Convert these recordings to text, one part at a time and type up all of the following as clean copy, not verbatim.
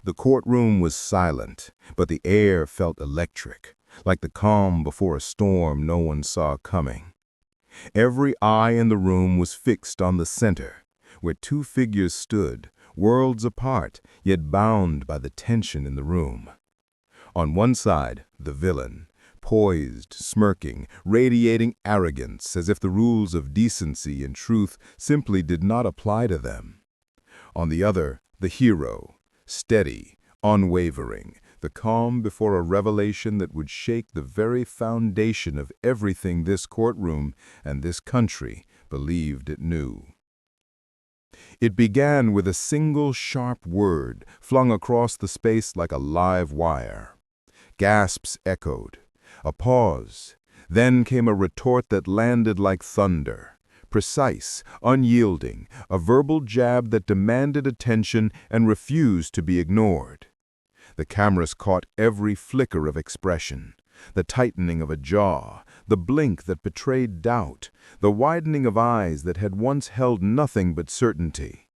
The courtroom was silent, but the air felt electric, like the calm before a storm no one saw coming. Every eye in the room was fixed on the center, where two figures stood, worlds apart, yet bound by the tension in the room. On one side, the villain, poised, smirking, radiating arrogance as if the rules of decency and truth simply did not apply to them. On the other, the hero, steady, unwavering, the calm before a revelation that would shake the very foundation of everything this courtroom and this country believed it knew. It began with a single sharp word flung across the space like a live wire. Gasps echoed. A pause. Then came a retort that landed like thunder. Precise, unyielding, a verbal jab that demanded attention and refused to be ignored. The cameras caught every flicker of expression, the tightening of a jaw, the blink that betrayed doubt, the widening of eyes that had once held nothing but certainty.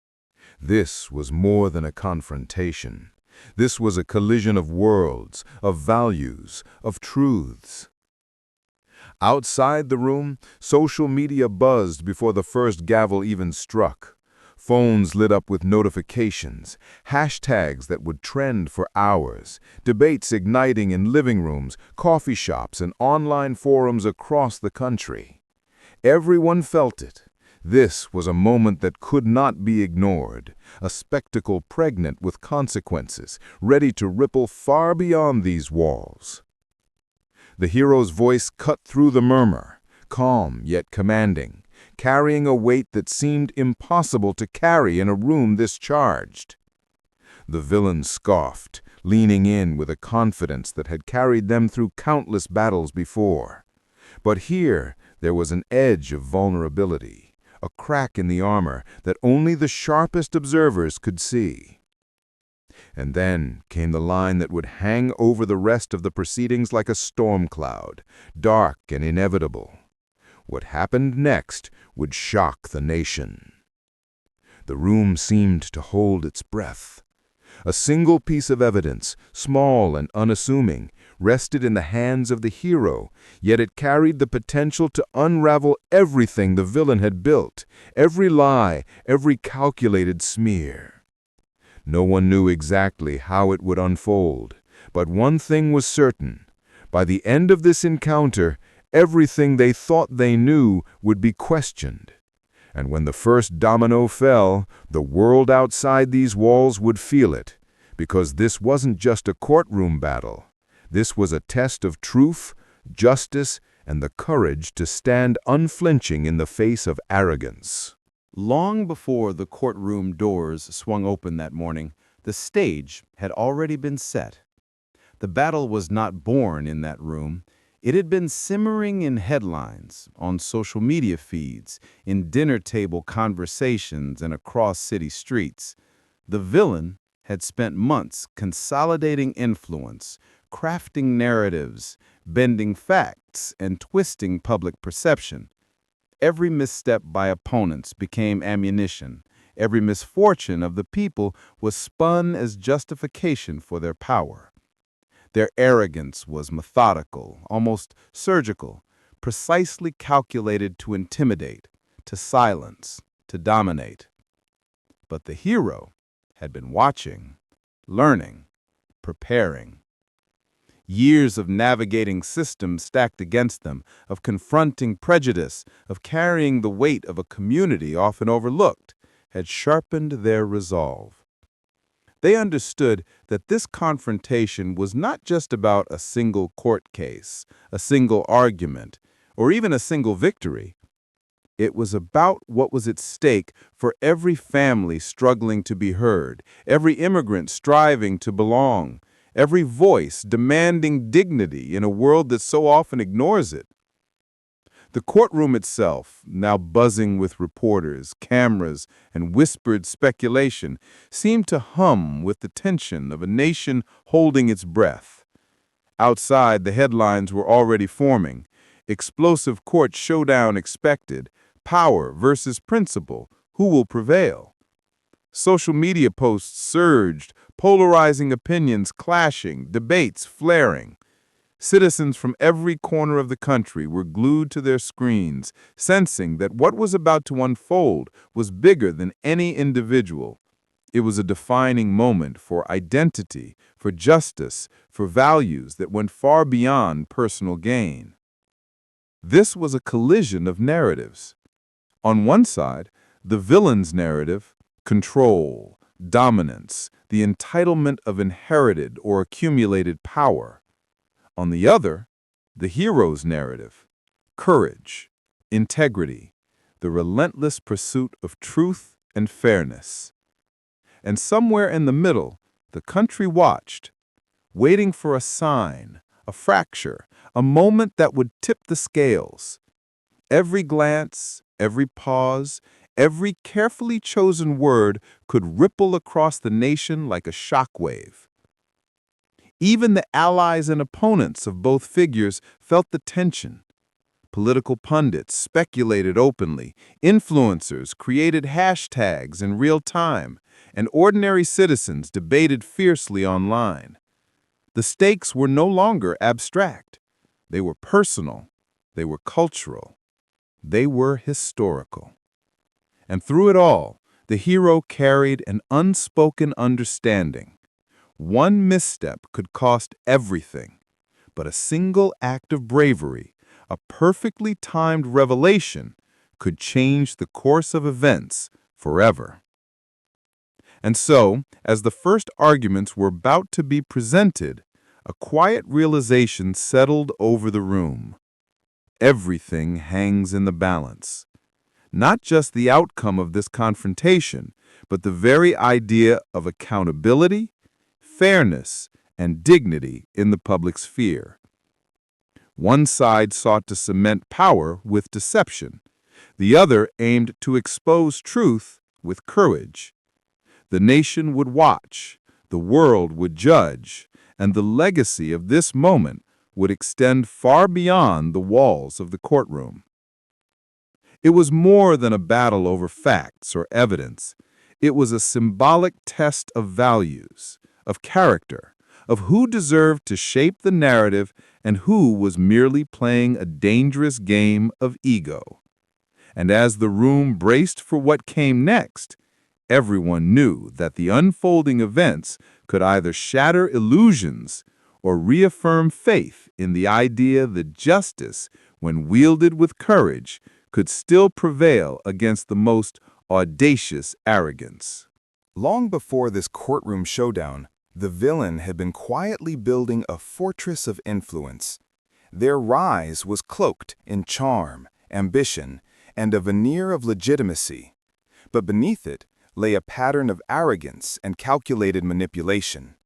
This was more than a confrontation. This was a collision of worlds, of values, of truths. Outside the room, social media buzzed before the first gavel even struck. Phones lit up with notifications, hashtags that would trend for hours, debates igniting in living rooms, coffee shops, and online forums across the country. Everyone felt it. This was a moment that could not be ignored, a spectacle pregnant with consequences, ready to ripple far beyond these walls. The hero's voice cut through the murmur, calm yet commanding, carrying a weight that seemed impossible to carry in a room this charged. The villain scoffed, leaning in with a confidence that had carried them through countless battles before. But here there was an edge of vulnerability, a crack in the armor that only the sharpest observers could see. And then came the line that would hang over the rest of the proceedings like a storm cloud, dark and inevitable. What happened next would shock the nation. The room seemed to hold its breath. A single piece of evidence, small and unassuming, rested in the hands of the hero, yet it carried the potential to unravel everything the villain had built, every lie, every calculated smear. No one knew exactly how it would unfold, but one thing was certain. By the end of this encounter, everything they thought they knew would be questioned. And when the first domino fell, the world outside these walls would feel it, because this wasn't just a courtroom battle. This was a test of truth, justice, and the courage to stand unflinching in the face of arrogance. Long before the courtroom doors swung open that morning, the stage had already been set. The battle was not born in that room. It had been simmering in headlines, on social media feeds, in dinner table conversations, and across city streets. The villain had spent months consolidating influence, crafting narratives, bending facts, and twisting public perception. Every misstep by opponents became ammunition. Every misfortune of the people was spun as justification for their power. Their arrogance was methodical, almost surgical, precisely calculated to intimidate, to silence, to dominate. But the hero had been watching, learning, preparing. Years of navigating systems stacked against them, of confronting prejudice, of carrying the weight of a community often overlooked, had sharpened their resolve. They understood that this confrontation was not just about a single court case, a single argument, or even a single victory. It was about what was at stake for every family struggling to be heard, every immigrant striving to belong, every voice demanding dignity in a world that so often ignores it. The courtroom itself, now buzzing with reporters, cameras, and whispered speculation, seemed to hum with the tension of a nation holding its breath. Outside, the headlines were already forming. Explosive court showdown expected. Power versus principle. Who will prevail? Social media posts surged, polarizing opinions clashing, debates flaring. Citizens from every corner of the country were glued to their screens, sensing that what was about to unfold was bigger than any individual. It was a defining moment for identity, for justice, for values that went far beyond personal gain. This was a collision of narratives. On one side, the villain's narrative, control, dominance, the entitlement of inherited or accumulated power. On the other, the hero's narrative, courage, integrity, the relentless pursuit of truth and fairness. And somewhere in the middle, the country watched, waiting for a sign, a fracture, a moment that would tip the scales. Every glance, every pause, every carefully chosen word could ripple across the nation like a shockwave. Even the allies and opponents of both figures felt the tension. Political pundits speculated openly, influencers created hashtags in real time, and ordinary citizens debated fiercely online. The stakes were no longer abstract. They were personal. They were cultural. They were historical. And through it all, the hero carried an unspoken understanding. One misstep could cost everything, but a single act of bravery, a perfectly timed revelation, could change the course of events forever. And so, as the first arguments were about to be presented, a quiet realization settled over the room. Everything hangs in the balance. Not just the outcome of this confrontation, but the very idea of accountability, fairness, and dignity in the public sphere. One side sought to cement power with deception. The other aimed to expose truth with courage. The nation would watch, the world would judge, and the legacy of this moment would extend far beyond the walls of the courtroom. It was more than a battle over facts or evidence. It was a symbolic test of values, of character, of who deserved to shape the narrative and who was merely playing a dangerous game of ego. And as the room braced for what came next, everyone knew that the unfolding events could either shatter illusions or reaffirm faith in the idea that justice, when wielded with courage, could still prevail against the most audacious arrogance. Long before this courtroom showdown, the villain had been quietly building a fortress of influence. Their rise was cloaked in charm, ambition, and a veneer of legitimacy. But beneath it lay a pattern of arrogance and calculated manipulation.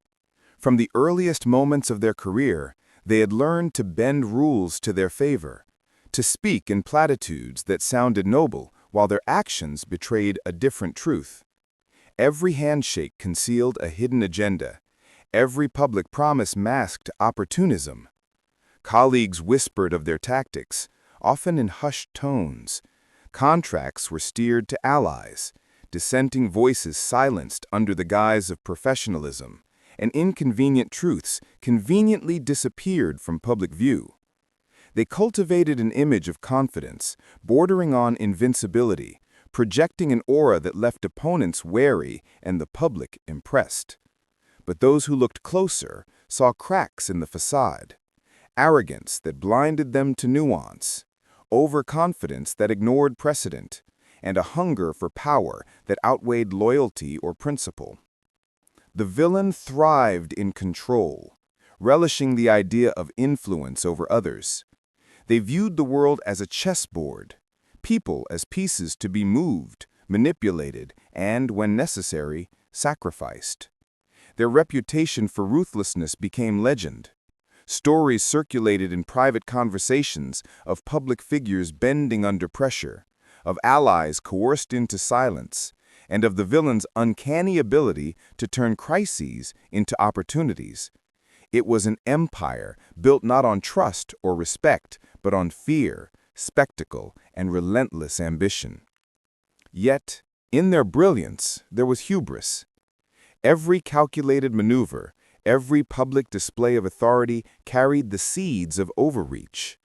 From the earliest moments of their career, they had learned to bend rules to their favor, to speak in platitudes that sounded noble while their actions betrayed a different truth. Every handshake concealed a hidden agenda. Every public promise masked opportunism. Colleagues whispered of their tactics, often in hushed tones. Contracts were steered to allies. Dissenting voices silenced under the guise of professionalism, and inconvenient truths conveniently disappeared from public view. They cultivated an image of confidence, bordering on invincibility, projecting an aura that left opponents wary and the public impressed. But those who looked closer saw cracks in the facade, arrogance that blinded them to nuance, overconfidence that ignored precedent, and a hunger for power that outweighed loyalty or principle. The villain thrived in control, relishing the idea of influence over others. They viewed the world as a chessboard, people as pieces to be moved, manipulated, and, when necessary, sacrificed. Their reputation for ruthlessness became legend. Stories circulated in private conversations of public figures bending under pressure, of allies coerced into silence, and of the villain's uncanny ability to turn crises into opportunities. It was an empire built not on trust or respect, but on fear, spectacle, and relentless ambition. Yet, in their brilliance, there was hubris. Every calculated maneuver, every public display of authority carried the seeds of overreach.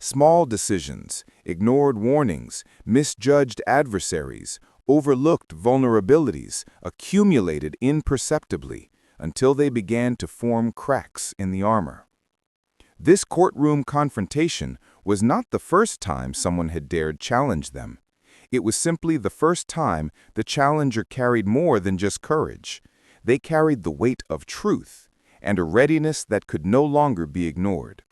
Small decisions, ignored warnings, misjudged adversaries, overlooked vulnerabilities accumulated imperceptibly until they began to form cracks in the armor. This courtroom confrontation was not the first time someone had dared challenge them. It was simply the first time the challenger carried more than just courage. They carried the weight of truth and a readiness that could no longer be ignored.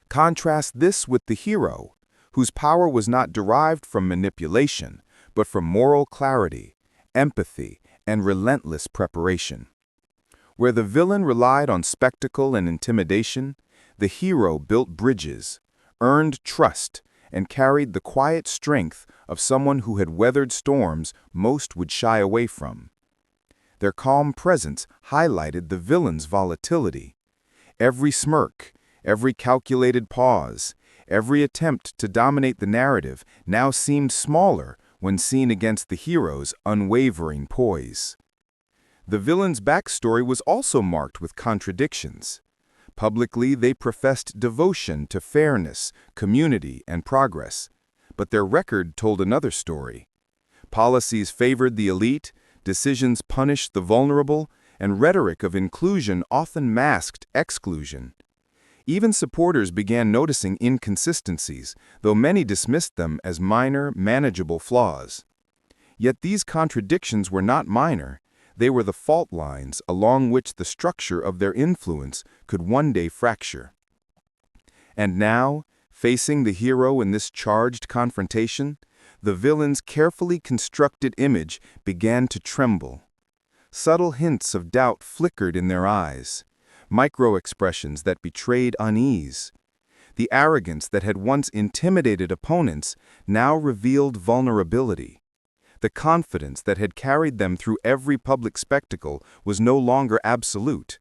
Contrast this with the hero, whose power was not derived from manipulation, but from moral clarity, empathy, and relentless preparation. Where the villain relied on spectacle and intimidation, the hero built bridges, earned trust, and carried the quiet strength of someone who had weathered storms most would shy away from. Their calm presence highlighted the villain's volatility. Every smirk, every calculated pause, every attempt to dominate the narrative now seemed smaller when seen against the hero's unwavering poise. The villain's backstory was also marked with contradictions. Publicly, they professed devotion to fairness, community, and progress, but their record told another story. Policies favored the elite, decisions punished the vulnerable, and rhetoric of inclusion often masked exclusion. Even supporters began noticing inconsistencies, though many dismissed them as minor, manageable flaws. Yet these contradictions were not minor. They were the fault lines along which the structure of their influence could one day fracture. And now, facing the hero in this charged confrontation, the villain's carefully constructed image began to tremble. Subtle hints of doubt flickered in their eyes, micro-expressions that betrayed unease. The arrogance that had once intimidated opponents now revealed vulnerability. The confidence that had carried them through every public spectacle was no longer absolute.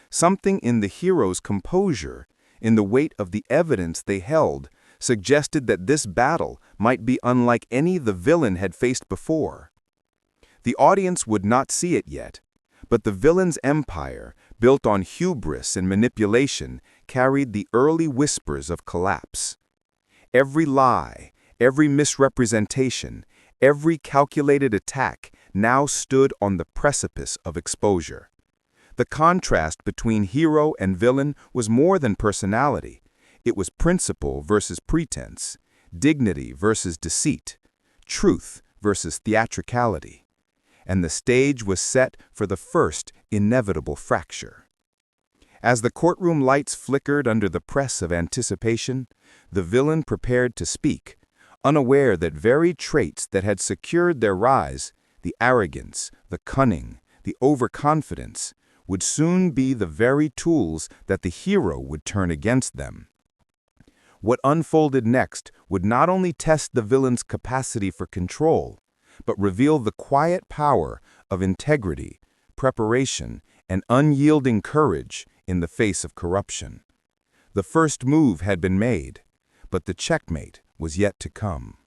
Something in the hero's composure, in the weight of the evidence they held, suggested that this battle might be unlike any the villain had faced before. The audience would not see it yet, but the villain's empire, built on hubris and manipulation, carried the early whispers of collapse. Every lie, every misrepresentation, every calculated attack now stood on the precipice of exposure. The contrast between hero and villain was more than personality. It was principle versus pretense, dignity versus deceit, truth versus theatricality. And the stage was set for the first inevitable fracture. As the courtroom lights flickered under the press of anticipation, the villain prepared to speak, unaware that very traits that had secured their rise, the arrogance, the cunning, the overconfidence, would soon be the very tools that the hero would turn against them. What unfolded next would not only test the villain's capacity for control, but reveal the quiet power of integrity, preparation, and unyielding courage in the face of corruption. The first move had been made, but the checkmate was yet to come.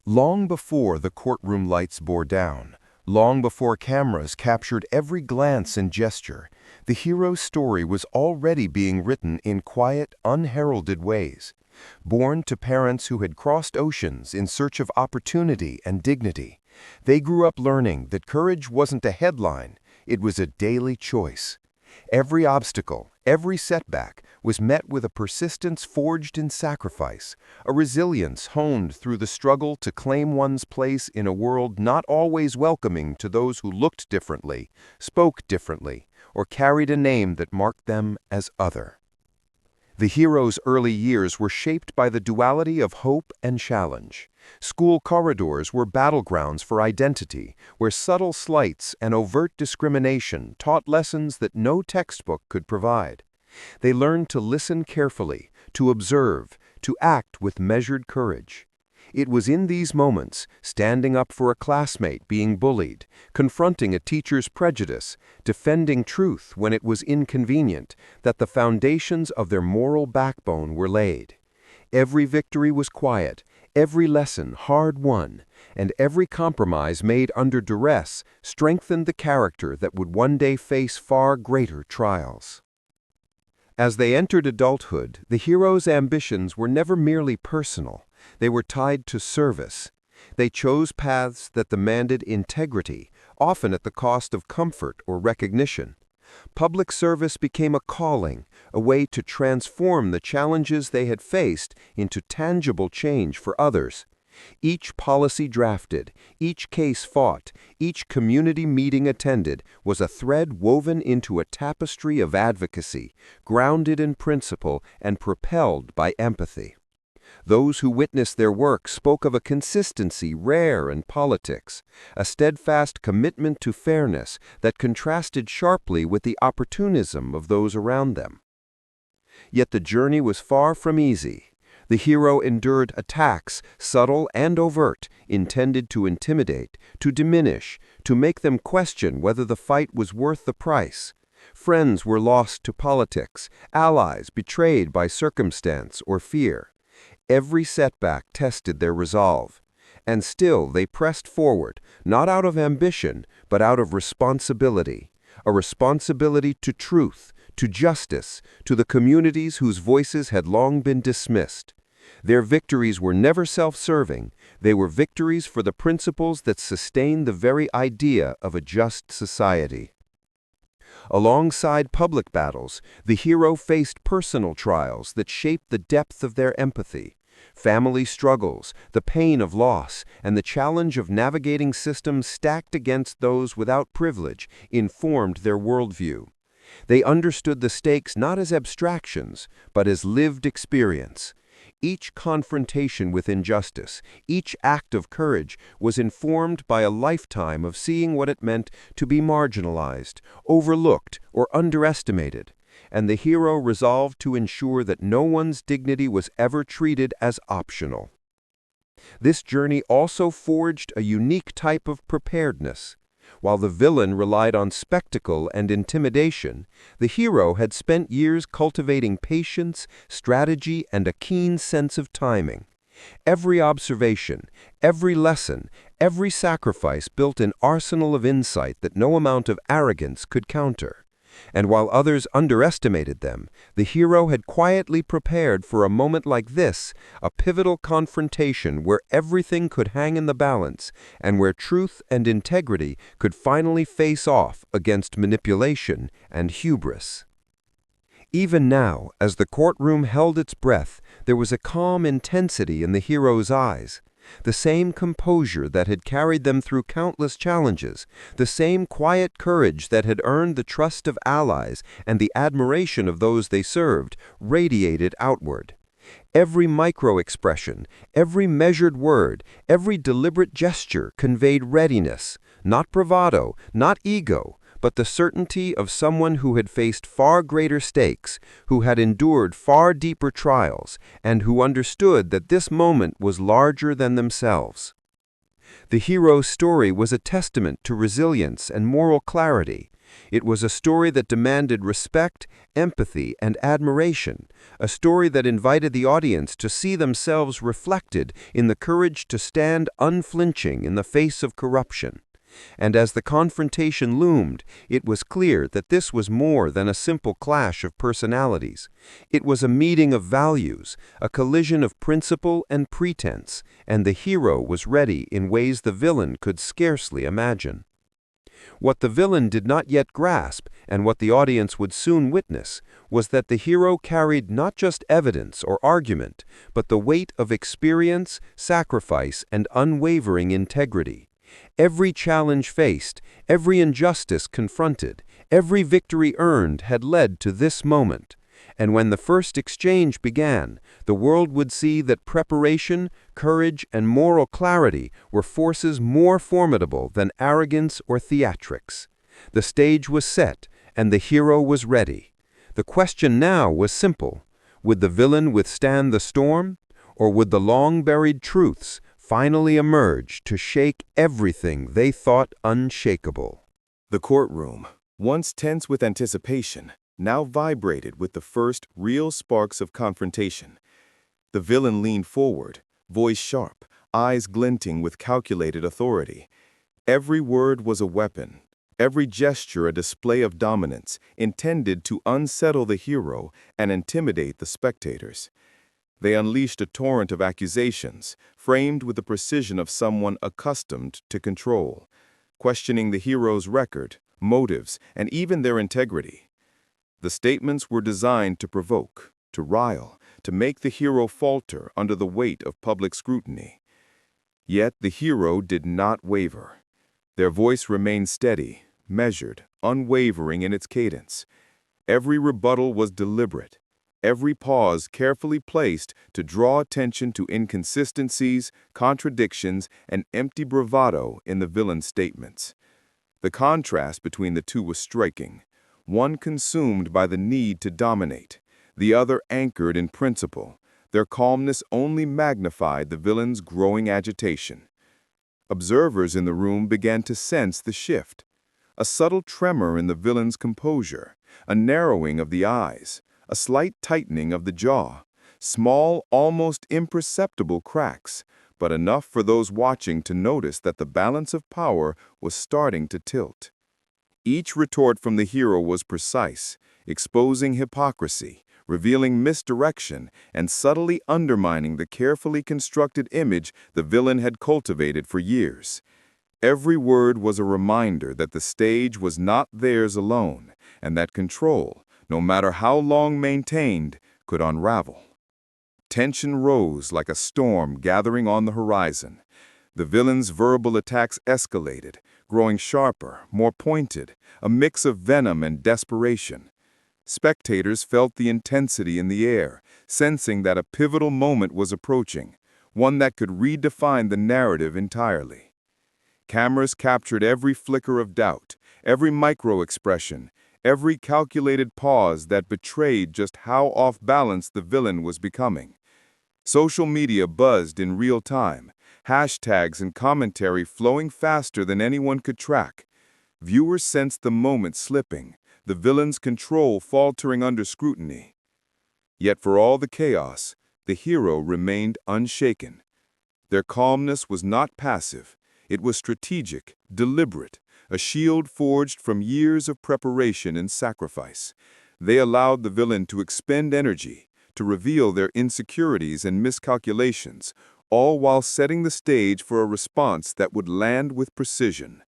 Long before the courtroom lights bore down, long before cameras captured every glance and gesture, the hero's story was already being written in quiet, unheralded ways. Born to parents who had crossed oceans in search of opportunity and dignity, they grew up learning that courage wasn't a headline, it was a daily choice. Every obstacle, every setback was met with a persistence forged in sacrifice, a resilience honed through the struggle to claim one's place in a world not always welcoming to those who looked differently, spoke differently, or carried a name that marked them as other. The hero's early years were shaped by the duality of hope and challenge. School corridors were battlegrounds for identity, where subtle slights and overt discrimination taught lessons that no textbook could provide. They learned to listen carefully, to observe, to act with measured courage. It was in these moments, standing up for a classmate being bullied, confronting a teacher's prejudice, defending truth when it was inconvenient, that the foundations of their moral backbone were laid. Every victory was quiet, Every lesson hard-won, and every compromise made under duress strengthened the character that would one day face far greater trials. As they entered adulthood, the hero's ambitions were never merely personal. They were tied to service. They chose paths that demanded integrity, often at the cost of comfort or recognition. Public service became a calling, a way to transform the challenges they had faced into tangible change for others. Each policy drafted, each case fought, each community meeting attended was a thread woven into a tapestry of advocacy, grounded in principle and propelled by empathy. Those who witnessed their work spoke of a consistency rare in politics, a steadfast commitment to fairness that contrasted sharply with the opportunism of those around them. Yet the journey was far from easy. The hero endured attacks, subtle and overt, intended to intimidate, to diminish, to make them question whether the fight was worth the price. Friends were lost to politics, allies betrayed by circumstance or fear. Every setback tested their resolve. And still they pressed forward, not out of ambition, but out of responsibility. A responsibility to truth, to justice, to the communities whose voices had long been dismissed. Their victories were never self-serving. They were victories for the principles that sustain the very idea of a just society. Alongside public battles, the hero faced personal trials that shaped the depth of their empathy. Family struggles, the pain of loss, and the challenge of navigating systems stacked against those without privilege informed their worldview. They understood the stakes not as abstractions, but as lived experience. Each confrontation with injustice, each act of courage was informed by a lifetime of seeing what it meant to be marginalized, overlooked, or underestimated, and the hero resolved to ensure that no one's dignity was ever treated as optional. This journey also forged a unique type of preparedness. While the villain relied on spectacle and intimidation, the hero had spent years cultivating patience, strategy, and a keen sense of timing. Every observation, every lesson, every sacrifice built an arsenal of insight that no amount of arrogance could counter. And while others underestimated them, the hero had quietly prepared for a moment like this, a pivotal confrontation where everything could hang in the balance, and where truth and integrity could finally face off against manipulation and hubris. Even now, as the courtroom held its breath, there was a calm intensity in the hero's eyes. The same composure that had carried them through countless challenges, the same quiet courage that had earned the trust of allies and the admiration of those they served, radiated outward. Every micro-expression, every measured word, every deliberate gesture conveyed readiness, not bravado, not ego, but the certainty of someone who had faced far greater stakes, who had endured far deeper trials, and who understood that this moment was larger than themselves. The hero's story was a testament to resilience and moral clarity. It was a story that demanded respect, empathy, and admiration, a story that invited the audience to see themselves reflected in the courage to stand unflinching in the face of corruption. And as the confrontation loomed, it was clear that this was more than a simple clash of personalities. It was a meeting of values, a collision of principle and pretense, and the hero was ready in ways the villain could scarcely imagine. What the villain did not yet grasp, and what the audience would soon witness, was that the hero carried not just evidence or argument, but the weight of experience, sacrifice, and unwavering integrity. Every challenge faced, every injustice confronted, every victory earned had led to this moment. And when the first exchange began, the world would see that preparation, courage, and moral clarity were forces more formidable than arrogance or theatrics. The stage was set, and the hero was ready. The question now was simple. Would the villain withstand the storm, or would the long-buried truths finally emerge to shake everything they thought unshakable? The courtroom, once tense with anticipation, now vibrated with the first real sparks of confrontation. The villain leaned forward, voice sharp, eyes glinting with calculated authority. Every word was a weapon, every gesture a display of dominance, intended to unsettle the hero and intimidate the spectators. They unleashed a torrent of accusations, framed with the precision of someone accustomed to control, questioning the hero's record, motives, and even their integrity. The statements were designed to provoke, to rile, to make the hero falter under the weight of public scrutiny. Yet the hero did not waver. Their voice remained steady, measured, unwavering in its cadence. Every rebuttal was deliberate, every pause carefully placed to draw attention to inconsistencies, contradictions, and empty bravado in the villain's statements. The contrast between the two was striking, one consumed by the need to dominate, the other anchored in principle. Their calmness only magnified the villain's growing agitation. Observers in the room began to sense the shift. A subtle tremor in the villain's composure, a narrowing of the eyes, a slight tightening of the jaw, small, almost imperceptible cracks, but enough for those watching to notice that the balance of power was starting to tilt. Each retort from the hero was precise, exposing hypocrisy, revealing misdirection, and subtly undermining the carefully constructed image the villain had cultivated for years. Every word was a reminder that the stage was not theirs alone, and that control, no matter how long maintained, could unravel. Tension rose like a storm gathering on the horizon. The villain's verbal attacks escalated, growing sharper, more pointed, a mix of venom and desperation. Spectators felt the intensity in the air, sensing that a pivotal moment was approaching, one that could redefine the narrative entirely. Cameras captured every flicker of doubt, every micro-expression, every calculated pause that betrayed just how off-balance the villain was becoming. Social media buzzed in real time, hashtags and commentary flowing faster than anyone could track. Viewers sensed the moment slipping, the villain's control faltering under scrutiny. Yet for all the chaos, the hero remained unshaken. Their calmness was not passive. It was strategic, deliberate, a shield forged from years of preparation and sacrifice. They allowed the villain to expend energy, to reveal their insecurities and miscalculations, all while setting the stage for a response that would land with precision.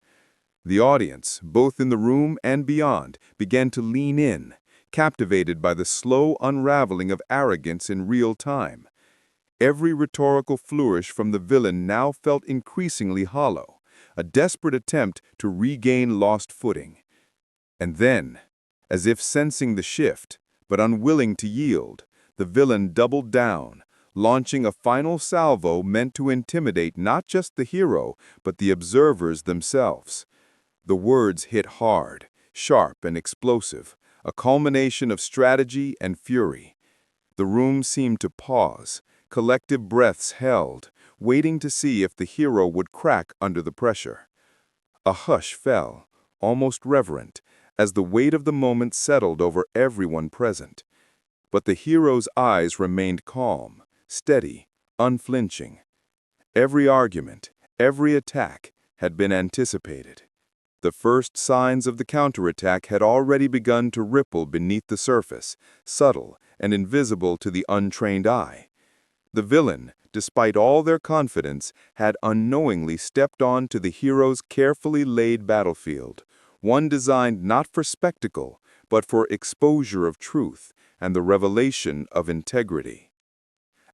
The audience, both in the room and beyond, began to lean in, captivated by the slow unraveling of arrogance in real time. Every rhetorical flourish from the villain now felt increasingly hollow, a desperate attempt to regain lost footing. And then, as if sensing the shift, but unwilling to yield, the villain doubled down, launching a final salvo meant to intimidate not just the hero, but the observers themselves. The words hit hard, sharp and explosive, a culmination of strategy and fury. The room seemed to pause, collective breaths held, waiting to see if the hero would crack under the pressure. A hush fell, almost reverent, as the weight of the moment settled over everyone present. But the hero's eyes remained calm, steady, unflinching. Every argument, every attack had been anticipated. The first signs of the counterattack had already begun to ripple beneath the surface, subtle and invisible to the untrained eye. The villain, despite all their confidence, had unknowingly stepped onto the hero's carefully laid battlefield, one designed not for spectacle, but for exposure of truth and the revelation of integrity.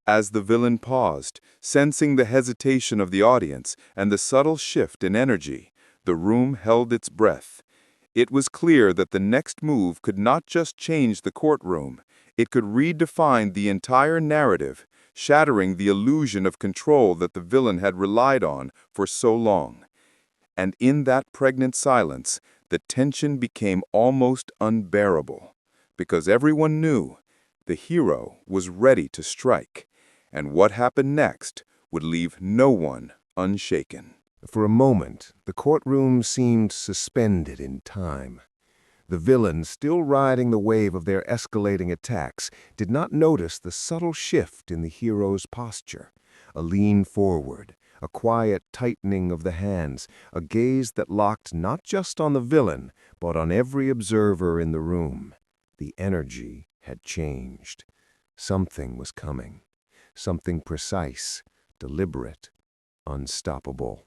As the villain paused, sensing the hesitation of the audience and the subtle shift in energy, the room held its breath. It was clear that the next move could not just change the courtroom, it could redefine the entire narrative, shattering the illusion of control that the villain had relied on for so long. And in that pregnant silence, the tension became almost unbearable, because everyone knew the hero was ready to strike, and what happened next would leave no one unshaken. For a moment, the courtroom seemed suspended in time. The villain, still riding the wave of their escalating attacks, did not notice the subtle shift in the hero's posture, a lean forward, a quiet tightening of the hands, a gaze that locked not just on the villain, but on every observer in the room. The energy had changed. Something was coming. Something precise, deliberate, unstoppable.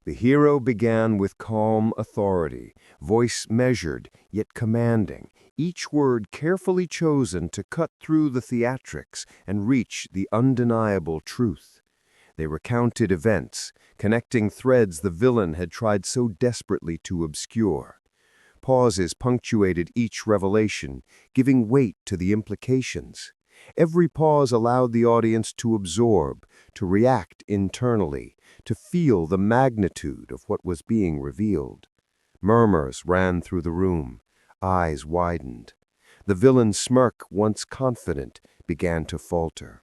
The hero began with calm authority, voice measured yet commanding, each word carefully chosen to cut through the theatrics and reach the undeniable truth. They recounted events, connecting threads the villain had tried so desperately to obscure. Pauses punctuated each revelation, giving weight to the implications. Every pause allowed the audience to absorb, to react internally, to feel the magnitude of what was being revealed. Murmurs ran through the room, eyes widened. The villain's smirk, once confident, began to falter.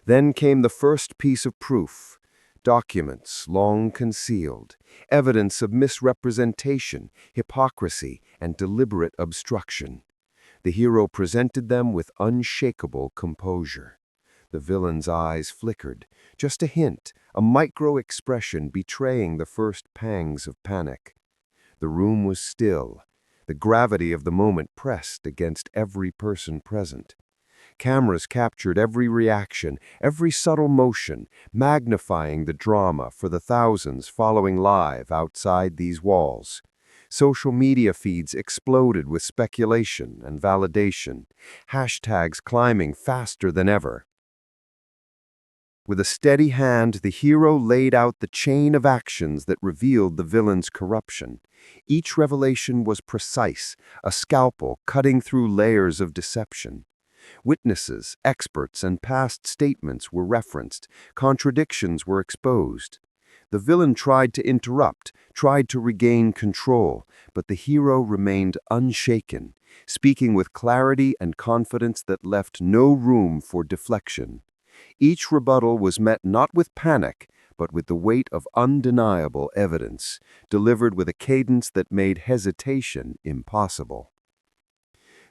Then came the first piece of proof. Documents long concealed, evidence of misrepresentation, hypocrisy, and deliberate obstruction. The hero presented them with unshakable composure. The villain's eyes flickered, just a hint, a micro-expression betraying the first pangs of panic. The room was still. The gravity of the moment pressed against every person present. Cameras captured every reaction, every subtle motion, magnifying the drama for the thousands following live outside these walls. Social media feeds exploded with speculation and validation, hashtags climbing faster than ever. With a steady hand, the hero laid out the chain of actions that revealed the villain's corruption. Each revelation was precise, a scalpel cutting through layers of deception. Witnesses, experts, and past statements were referenced, contradictions were exposed. The villain tried to interrupt, tried to regain control, but the hero remained unshaken, speaking with clarity and confidence that left no room for deflection. Each rebuttal was met not with panic, but with the weight of undeniable evidence, delivered with a cadence that made hesitation impossible.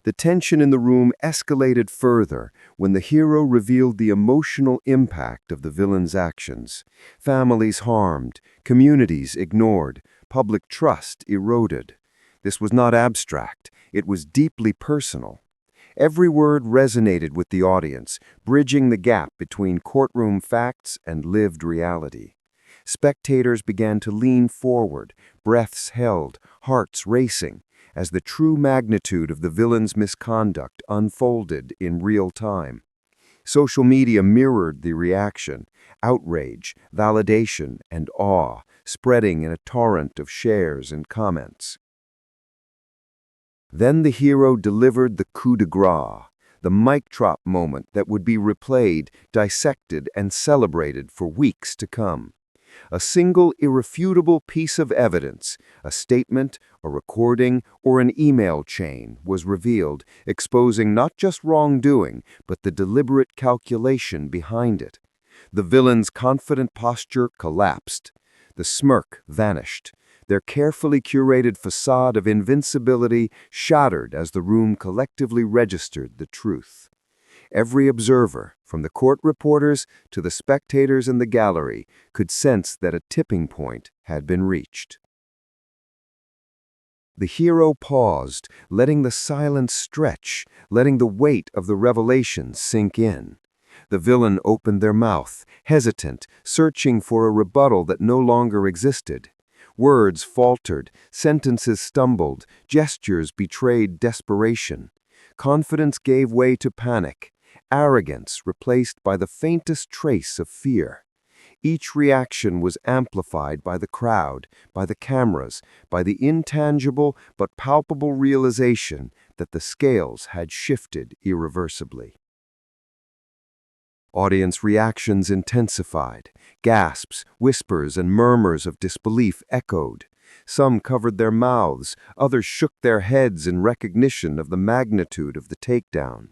The tension in the room escalated further when the hero revealed the emotional impact of the villain's actions. Families harmed, communities ignored, public trust eroded. This was not abstract, it was deeply personal. Every word resonated with the audience, bridging the gap between courtroom facts and lived reality. Spectators began to lean forward, breaths held, hearts racing, as the true magnitude of the villain's misconduct unfolded in real time. Social media mirrored the reaction, outrage, validation, and awe, spreading in a torrent of shares and comments. Then the hero delivered the coup de grace, the mic drop moment that would be replayed, dissected, and celebrated for weeks to come. A single irrefutable piece of evidence, a statement, a recording, or an email chain was revealed, exposing not just wrongdoing, but the deliberate calculation behind it. The villain's confident posture collapsed. The smirk vanished. Their carefully curated facade of invincibility shattered as the room collectively registered the truth. Every observer, from the court reporters to the spectators in the gallery, could sense that a tipping point had been reached. The hero paused, letting the silence stretch, letting the weight of the revelation sink in. The villain opened their mouth, hesitant, searching for a rebuttal that no longer existed. Words faltered, sentences stumbled, gestures betrayed desperation. Confidence gave way to panic, arrogance replaced by the faintest trace of fear. Each reaction was amplified by the crowd, by the cameras, by the intangible but palpable realization that the scales had shifted irreversibly. Audience reactions intensified. Gasps, whispers, and murmurs of disbelief echoed. Some covered their mouths, others shook their heads in recognition of the magnitude of the takedown.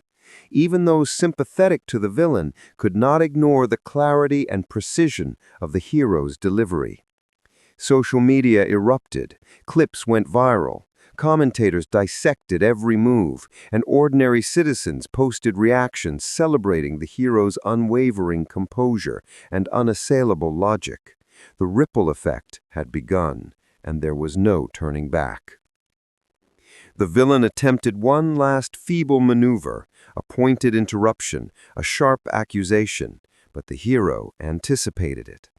Even those sympathetic to the villain could not ignore the clarity and precision of the hero's delivery. Social media erupted. Clips went viral. Commentators dissected every move, and ordinary citizens posted reactions celebrating the hero's unwavering composure and unassailable logic. The ripple effect had begun, and there was no turning back. The villain attempted one last feeble maneuver, a pointed interruption, a sharp accusation, but the hero anticipated it.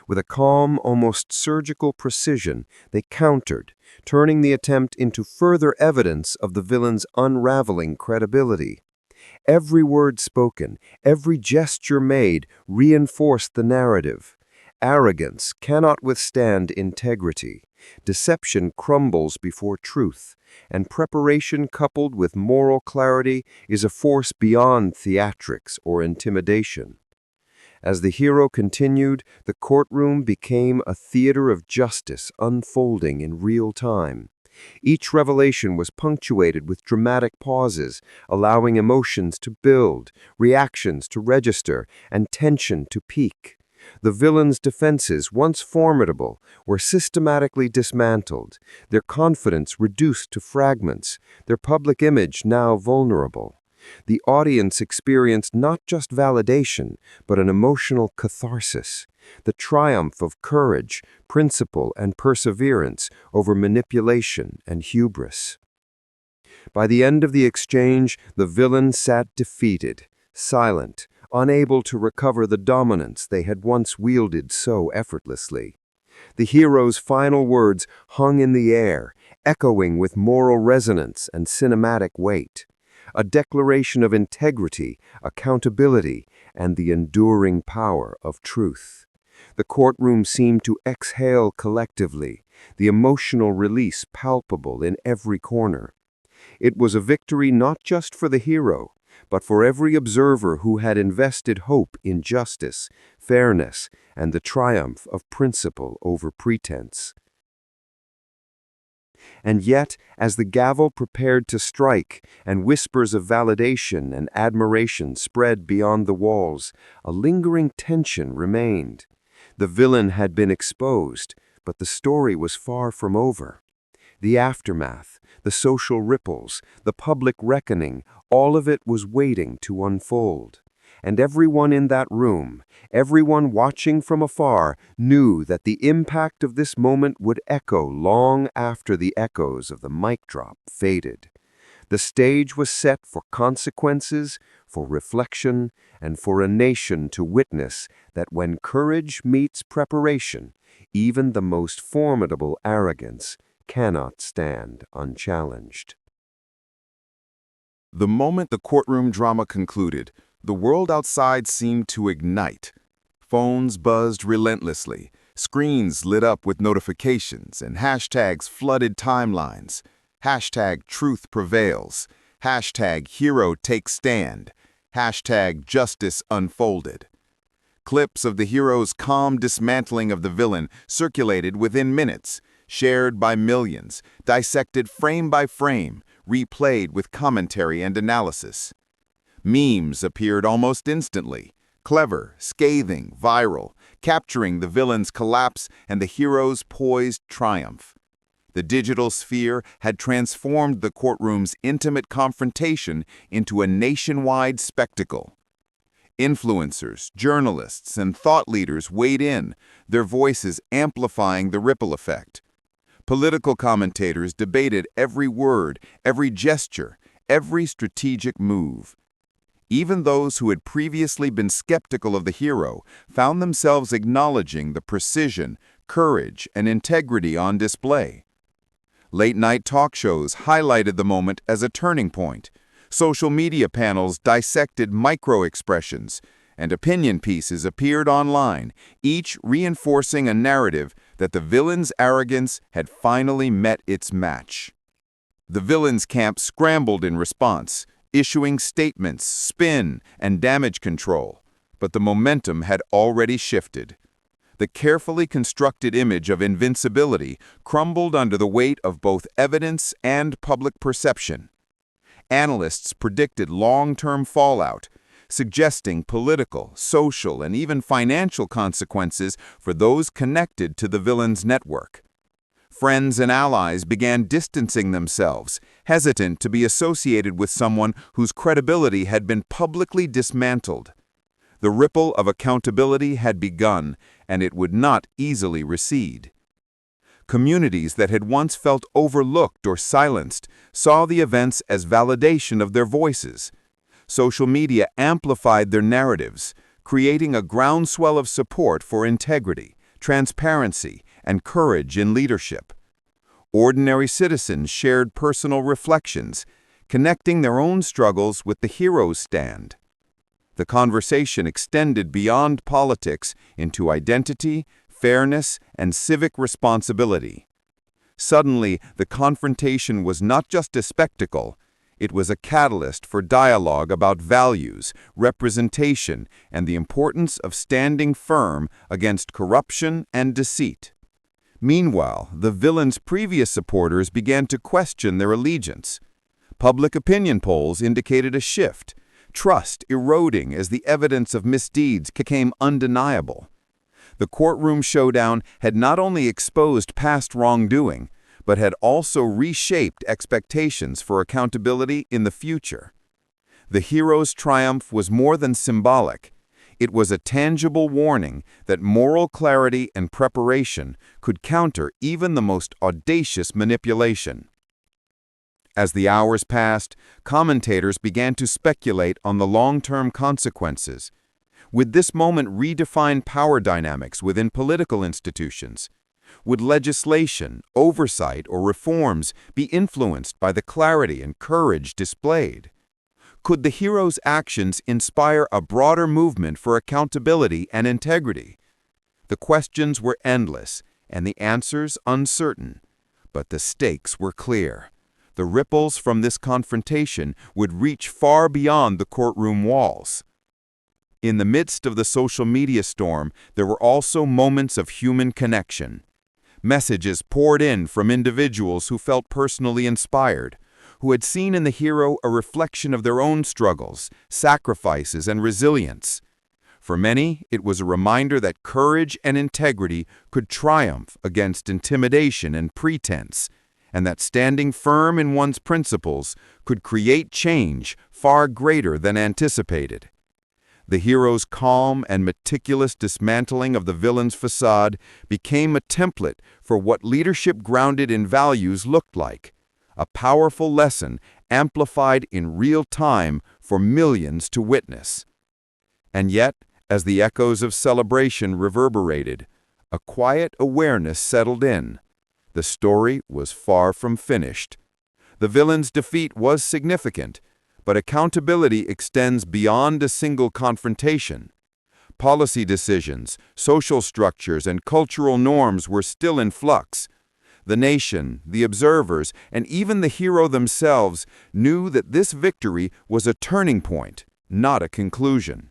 With a calm, almost surgical precision, they countered, turning the attempt into further evidence of the villain's unraveling credibility. Every word spoken, every gesture made reinforced the narrative. Arrogance cannot withstand integrity. Deception crumbles before truth, and preparation coupled with moral clarity is a force beyond theatrics or intimidation. As the hero continued, the courtroom became a theater of justice unfolding in real time. Each revelation was punctuated with dramatic pauses, allowing emotions to build, reactions to register, and tension to peak. The villain's defenses, once formidable, were systematically dismantled, their confidence reduced to fragments, their public image now vulnerable. The audience experienced not just validation, but an emotional catharsis, the triumph of courage, principle, and perseverance over manipulation and hubris. By the end of the exchange, the villain sat defeated, silent, unable to recover the dominance they had once wielded so effortlessly. The hero's final words hung in the air, echoing with moral resonance and cinematic weight. A declaration of integrity, accountability, and the enduring power of truth. The courtroom seemed to exhale collectively, the emotional release palpable in every corner. It was a victory not just for the hero, but for every observer who had invested hope in justice, fairness, and the triumph of principle over pretense. And yet, as the gavel prepared to strike, and whispers of validation and admiration spread beyond the walls, a lingering tension remained. The villain had been exposed, but the story was far from over. The aftermath, the social ripples, the public reckoning, all of it was waiting to unfold. And everyone in that room, everyone watching from afar, knew that the impact of this moment would echo long after the echoes of the mic drop faded. The stage was set for consequences, for reflection, and for a nation to witness that when courage meets preparation, even the most formidable arrogance cannot stand unchallenged. The moment the courtroom drama concluded, the world outside seemed to ignite. Phones buzzed relentlessly, screens lit up with notifications, and hashtags flooded timelines. Hashtag truth prevails. Hashtag hero takes stand. Hashtag justice unfolded. Clips of the hero's calm dismantling of the villain circulated within minutes, shared by millions, dissected frame by frame, replayed with commentary and analysis. Memes appeared almost instantly, clever, scathing, viral, capturing the villain's collapse and the hero's poised triumph. The digital sphere had transformed the courtroom's intimate confrontation into a nationwide spectacle. Influencers, journalists, and thought leaders weighed in, their voices amplifying the ripple effect. Political commentators debated every word, every gesture, every strategic move. Even those who had previously been skeptical of the hero found themselves acknowledging the precision, courage, and integrity on display. Late-night talk shows highlighted the moment as a turning point. Social media panels dissected micro-expressions, and opinion pieces appeared online, each reinforcing a narrative that the villain's arrogance had finally met its match. The villain's camp scrambled in response, issuing statements, spin, and damage control, but the momentum had already shifted. The carefully constructed image of invincibility crumbled under the weight of both evidence and public perception. Analysts predicted long-term fallout, suggesting political, social, and even financial consequences for those connected to the villain's network. Friends and allies began distancing themselves, hesitant to be associated with someone whose credibility had been publicly dismantled. The ripple of accountability had begun, and it would not easily recede. Communities that had once felt overlooked or silenced saw the events as validation of their voices. Social media amplified their narratives, creating a groundswell of support for integrity, transparency, and courage in leadership. Ordinary citizens shared personal reflections, connecting their own struggles with the hero's stand. The conversation extended beyond politics into identity, fairness, and civic responsibility. Suddenly, the confrontation was not just a spectacle, it was a catalyst for dialogue about values, representation, and the importance of standing firm against corruption and deceit. Meanwhile, the villain's previous supporters began to question their allegiance. Public opinion polls indicated a shift, trust eroding as the evidence of misdeeds became undeniable. The courtroom showdown had not only exposed past wrongdoing, but had also reshaped expectations for accountability in the future. The hero's triumph was more than symbolic. It was a tangible warning that moral clarity and preparation could counter even the most audacious manipulation. As the hours passed, commentators began to speculate on the long-term consequences. Would this moment redefine power dynamics within political institutions? Would legislation, oversight, or reforms be influenced by the clarity and courage displayed? Could the hero's actions inspire a broader movement for accountability and integrity? The questions were endless, and the answers uncertain. But the stakes were clear. The ripples from this confrontation would reach far beyond the courtroom walls. In the midst of the social media storm, there were also moments of human connection. Messages poured in from individuals who felt personally inspired, who had seen in the hero a reflection of their own struggles, sacrifices, and resilience. For many, it was a reminder that courage and integrity could triumph against intimidation and pretense, and that standing firm in one's principles could create change far greater than anticipated. The hero's calm and meticulous dismantling of the villain's facade became a template for what leadership grounded in values looked like, a powerful lesson amplified in real time for millions to witness. And yet, as the echoes of celebration reverberated, a quiet awareness settled in. The story was far from finished. The villain's defeat was significant, but accountability extends beyond a single confrontation. Policy decisions, social structures, and cultural norms were still in flux. The nation, the observers, and even the hero themselves knew that this victory was a turning point, not a conclusion.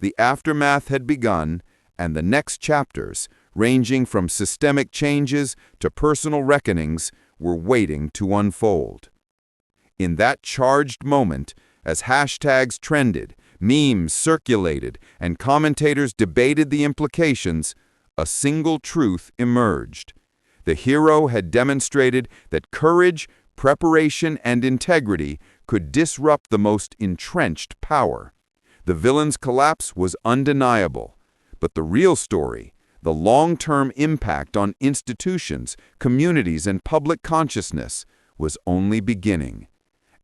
The aftermath had begun, and the next chapters, ranging from systemic changes to personal reckonings, were waiting to unfold. In that charged moment, as hashtags trended, memes circulated, and commentators debated the implications, a single truth emerged. The hero had demonstrated that courage, preparation, and integrity could disrupt the most entrenched power. The villain's collapse was undeniable, but the real story, the long-term impact on institutions, communities, and public consciousness, was only beginning.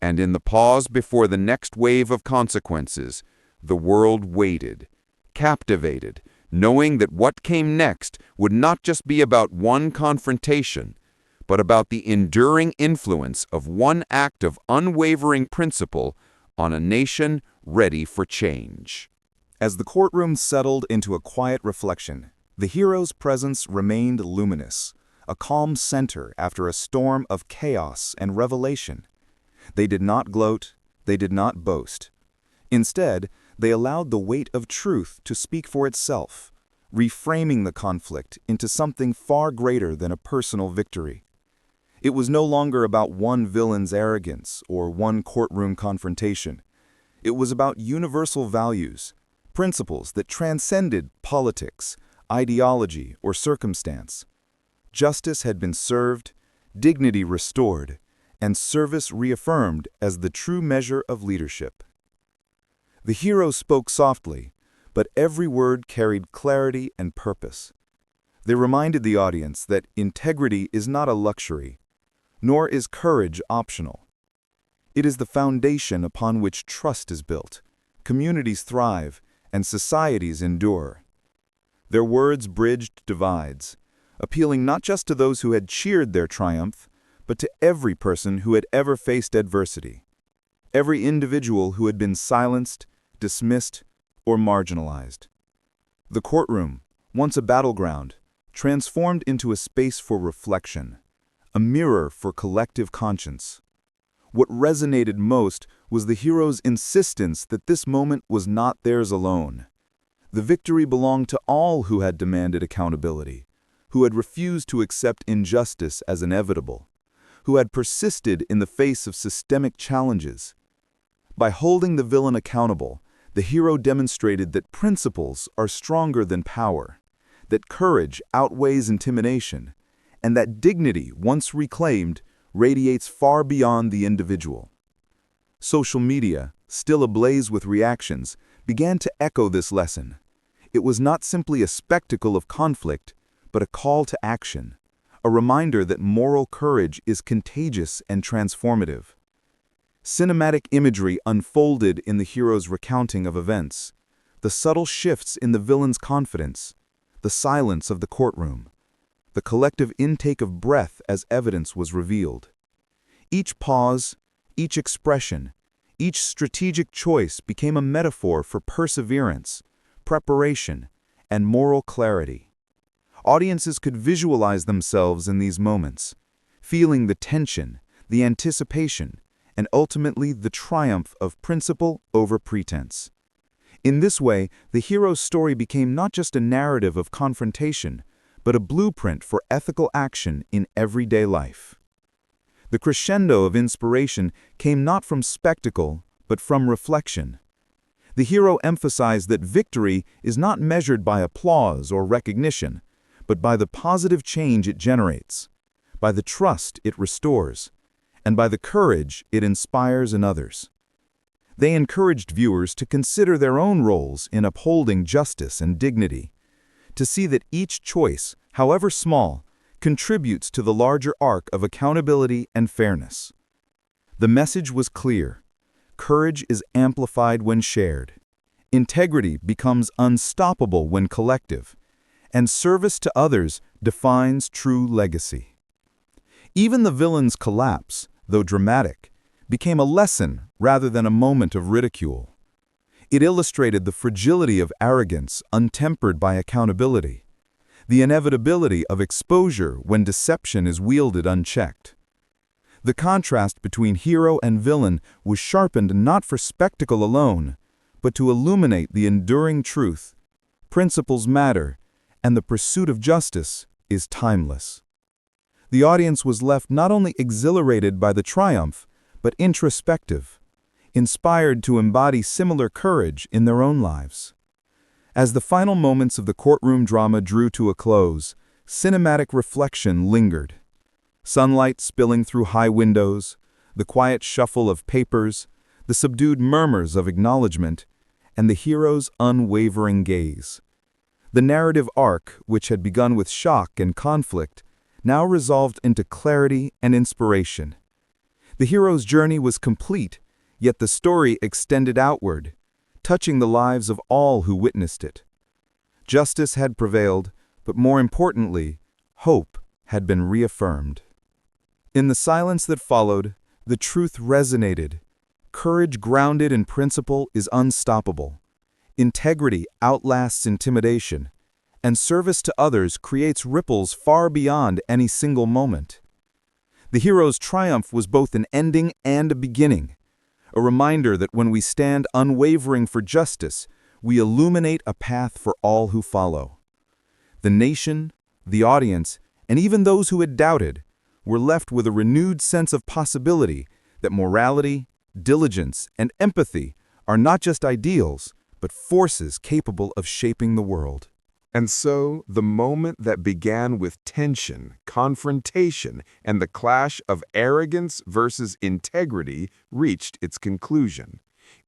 And in the pause before the next wave of consequences, the world waited, captivated, knowing that what came next would not just be about one confrontation, but about the enduring influence of one act of unwavering principle on a nation ready for change. As the courtroom settled into a quiet reflection, the hero's presence remained luminous, a calm center after a storm of chaos and revelation. They did not gloat, they did not boast. Instead, they allowed the weight of truth to speak for itself, reframing the conflict into something far greater than a personal victory. It was no longer about one villain's arrogance or one courtroom confrontation. It was about universal values, principles that transcended politics, ideology, or circumstance. Justice had been served, dignity restored, and service reaffirmed as the true measure of leadership. The hero spoke softly, but every word carried clarity and purpose. They reminded the audience that integrity is not a luxury, nor is courage optional. It is the foundation upon which trust is built, communities thrive, and societies endure. Their words bridged divides, appealing not just to those who had cheered their triumph, but to every person who had ever faced adversity, every individual who had been silenced, dismissed, or marginalized. The courtroom, once a battleground, transformed into a space for reflection, a mirror for collective conscience. What resonated most was the hero's insistence that this moment was not theirs alone. The victory belonged to all who had demanded accountability, who had refused to accept injustice as inevitable, who had persisted in the face of systemic challenges. By holding the villain accountable, the hero demonstrated that principles are stronger than power, that courage outweighs intimidation, and that dignity, once reclaimed, radiates far beyond the individual. Social media, still ablaze with reactions, began to echo this lesson. It was not simply a spectacle of conflict, but a call to action, a reminder that moral courage is contagious and transformative. Cinematic imagery unfolded in the hero's recounting of events, the subtle shifts in the villain's confidence, the silence of the courtroom, the collective intake of breath as evidence was revealed. Each pause, each expression, each strategic choice became a metaphor for perseverance, preparation, and moral clarity. Audiences could visualize themselves in these moments, feeling the tension, the anticipation, and ultimately the triumph of principle over pretense. In this way, the hero's story became not just a narrative of confrontation, but a blueprint for ethical action in everyday life. The crescendo of inspiration came not from spectacle, but from reflection. The hero emphasized that victory is not measured by applause or recognition, but by the positive change it generates, by the trust it restores, and by the courage it inspires in others. They encouraged viewers to consider their own roles in upholding justice and dignity, to see that each choice, however small, contributes to the larger arc of accountability and fairness. The message was clear. Courage is amplified when shared. Integrity becomes unstoppable when collective, and service to others defines true legacy. Even the villain's collapse, though dramatic, became a lesson rather than a moment of ridicule. It illustrated the fragility of arrogance untempered by accountability, the inevitability of exposure when deception is wielded unchecked. The contrast between hero and villain was sharpened not for spectacle alone, but to illuminate the enduring truth. Principles matter, and the pursuit of justice is timeless. The audience was left not only exhilarated by the triumph, but introspective, inspired to embody similar courage in their own lives. As the final moments of the courtroom drama drew to a close, cinematic reflection lingered. Sunlight spilling through high windows, the quiet shuffle of papers, the subdued murmurs of acknowledgement, and the hero's unwavering gaze. The narrative arc, which had begun with shock and conflict, now resolved into clarity and inspiration. The hero's journey was complete, yet the story extended outward, touching the lives of all who witnessed it. Justice had prevailed, but more importantly, hope had been reaffirmed. In the silence that followed, the truth resonated. Courage grounded in principle is unstoppable. Integrity outlasts intimidation, and service to others creates ripples far beyond any single moment. The hero's triumph was both an ending and a beginning, a reminder that when we stand unwavering for justice, we illuminate a path for all who follow. The nation, the audience, and even those who had doubted were left with a renewed sense of possibility that morality, diligence, and empathy are not just ideals, but forces capable of shaping the world. And so, the moment that began with tension, confrontation, and the clash of arrogance versus integrity reached its conclusion.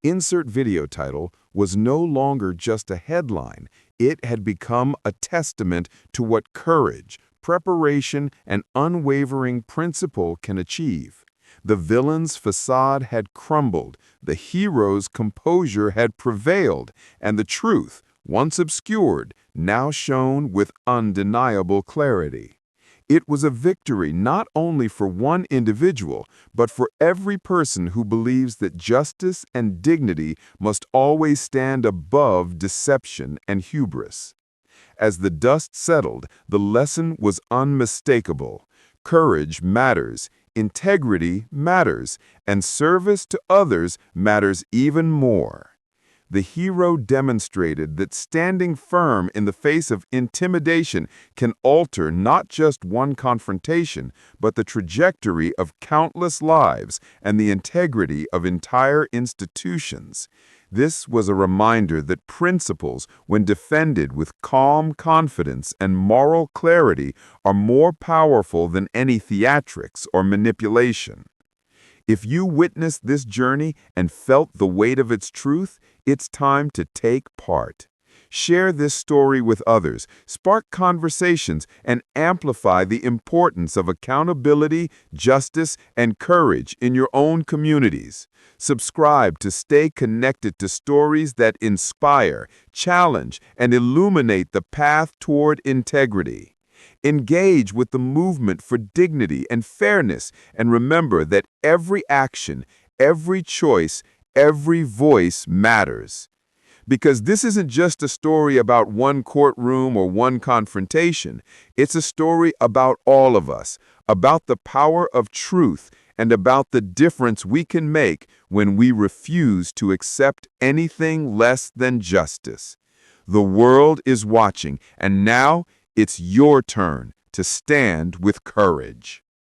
Insert video title was no longer just a headline. It had become a testament to what courage, preparation, and unwavering principle can achieve. The villain's facade had crumbled, the hero's composure had prevailed, and the truth, once obscured, now shone with undeniable clarity. It was a victory not only for one individual, but for every person who believes that justice and dignity must always stand above deception and hubris. As the dust settled, the lesson was unmistakable. Courage matters, integrity matters, and service to others matters even more. The hero demonstrated that standing firm in the face of intimidation can alter not just one confrontation, but the trajectory of countless lives and the integrity of entire institutions. This was a reminder that principles, when defended with calm confidence and moral clarity, are more powerful than any theatrics or manipulation. If you witnessed this journey and felt the weight of its truth, it's time to take part. Share this story with others, spark conversations, and amplify the importance of accountability, justice, and courage in your own communities. Subscribe to stay connected to stories that inspire, challenge, and illuminate the path toward integrity. Engage with the movement for dignity and fairness, and remember that every action, every choice, every voice matters. Because this isn't just a story about one courtroom or one confrontation. It's a story about all of us, about the power of truth, and about the difference we can make when we refuse to accept anything less than justice. The world is watching, and now it's your turn to stand with courage.